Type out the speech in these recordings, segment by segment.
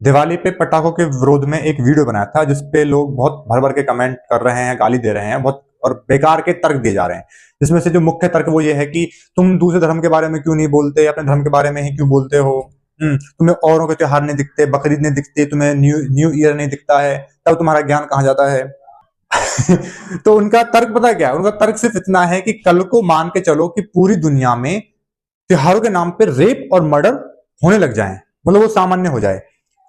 दिवाली पे पटाखों के विरोध में एक वीडियो बनाया था जिसपे लोग बहुत भर भर के कमेंट कर रहे हैं, गाली दे रहे हैं बहुत, और बेकार के तर्क दिए जा रहे हैं। जिसमें से जो मुख्य तर्क वो ये है कि तुम दूसरे धर्म के बारे में क्यों नहीं बोलते, अपने धर्म के बारे में ही क्यों बोलते हो। तुम्हें औरों के त्योहार नहीं दिखते, बकरीद नहीं दिखती, तुम्हें न्यू ईयर नहीं दिखता है, तब तुम्हारा ज्ञान कहाँ जाता है। तो उनका तर्क पता क्या है? उनका तर्क सिर्फ इतना है कि कल को मान के चलो कि पूरी दुनिया में त्योहारों के नाम पे रेप और मर्डर होने लग जाएं, मतलब वो सामान्य हो जाए,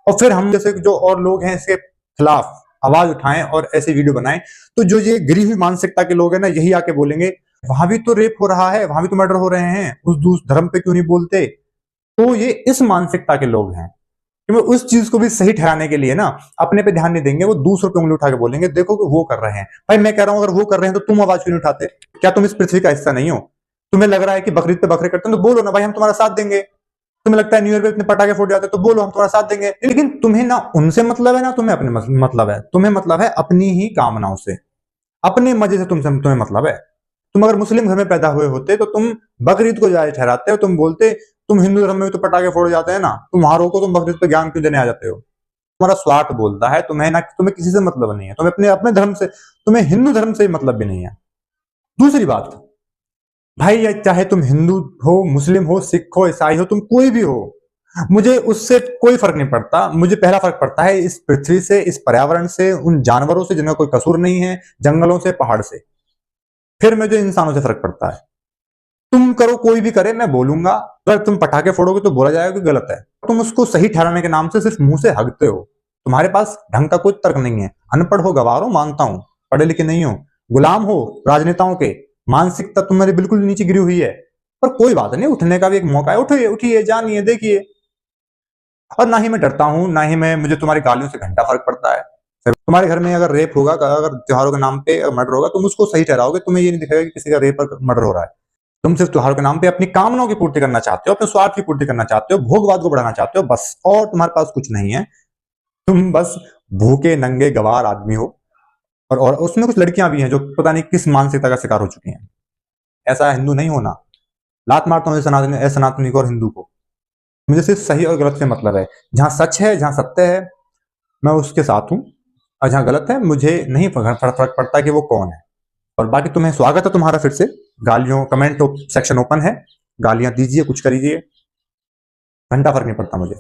और फिर हम जैसे जो और लोग हैं इसके खिलाफ आवाज उठाएं और ऐसे वीडियो बनाएं, तो जो ये गिरी हुई मानसिकता के लोग हैं ना, यही आके बोलेंगे वहां भी तो रेप हो रहा है, वहां भी तो मर्डर हो रहे हैं, उस दूसरे धर्म पे क्यों नहीं बोलते। तो ये इस मानसिकता के लोग हैं कि वो उस चीज को भी सही ठहराने के लिए ना अपने पे ध्यान नहीं देंगे, वो दूसरों पे उंगली उठा के बोलेंगे देखो कि वो कर रहे हैं। भाई मैं कह रहा हूं अगर वो कर रहे हैं तो तुम आवाज क्यों नहीं उठाते? क्या तुम इस पृथ्वी का हिस्सा नहीं हो? तुम्हें लग रहा है कि बकरीद पे बकरे करते हैं तो बोलो ना भाई हम तुम्हारा साथ देंगे। तुम्हें लगता है न्यू ईयर पे इतने पटाखे फोड़ जाते तो बोलो हम तुम्हारा साथ देंगे। लेकिन तुम्हें ना उनसे मतलब है ना तुम्हें अपने मतलब है, तुम्हें मतलब है अपनी ही कामनाओं से, अपने मजे से तुम्हें मतलब है। तुम अगर मुस्लिम घर में पैदा हुए होते तो तुम बकरीद को जायज ठहराते हो, तुम बोलते तुम हिंदू धर्म में तो पटाखे फोड़ जाते हैं ना, तुम वहां रोको, तुम बकरीद पे ज्ञान क्यों देने आ जाते हो। तुम्हारा स्वार्थ बोलता है, तुम्हें ना, तुम्हें किसी से मतलब नहीं है, तुम्हें अपने अपने धर्म से, तुम्हें हिंदू धर्म से मतलब भी नहीं है। दूसरी बात भाई, चाहे तुम हिंदू हो, मुस्लिम हो, सिख हो, ईसाई हो, तुम कोई भी हो, मुझे उससे कोई फर्क नहीं पड़ता। मुझे पहला फर्क पड़ता है इस पृथ्वी से, इस पर्यावरण से, उन जानवरों से जिनका कोई कसूर नहीं है, जंगलों से, पहाड़ से। फिर मुझे इंसानों से फर्क पड़ता है। तुम करो, कोई भी करे, मैं बोलूंगा। अगर तुम पटाखे फोड़ोगे तो बोला जाएगा कि गलत है। तुम उसको सही ठहराने के नाम से सिर्फ मुंह से हगते हो। तुम्हारे पास ढंग का कोई तर्क नहीं है। अनपढ़ हो, गवार हो, मानता हूं, पढ़े लिखे नहीं हो, गुलाम हो राजनेताओं के, मानसिकता तुम्हारी बिल्कुल नीचे गिरी हुई है। पर कोई बात नहीं, उठने का भी एक मौका है। उठिए उठिए, जानिए, देखिए। और ना ही मैं डरता हूं, ना ही मैं, मुझे तुम्हारी गालियों से घंटा फर्क पड़ता है। तुम्हारे घर में अगर रेप होगा, अगर त्योहारों के नाम पे मर्डर होगा, तुम उसको सही ठहराओगे, तुम्हें ये नहीं दिखेगा कि किसी का रेप और मर्डर हो रहा है। तुम सिर्फ त्योहारों के नाम पे अपनी कामनाओं की पूर्ति करना चाहते हो, अपने स्वार्थ की पूर्ति करना चाहते हो, भोगवाद को बढ़ाना चाहते हो, बस। और तुम्हारे पास कुछ नहीं है। तुम बस भूखे नंगे गवार आदमी हो। और उसमें कुछ लड़कियां भी हैं जो पता नहीं किस मानसिकता का शिकार हो चुकी हैं। ऐसा हिंदू नहीं होना। लात मारता हूँ सनातनी को और हिंदू को। मुझे सिर्फ सही और गलत से मतलब है। जहां सच है, जहां सत्य है, मैं उसके साथ हूं, और जहां गलत है मुझे नहीं फर्क पड़ता कि वो कौन है। और बाकी तुम्हें स्वागत है तुम्हारा फिर से। गालियों, कमेंट सेक्शन ओपन है, गालियां दीजिए, कुछ करिए, घंटा फर्क नहीं पड़ता मुझे।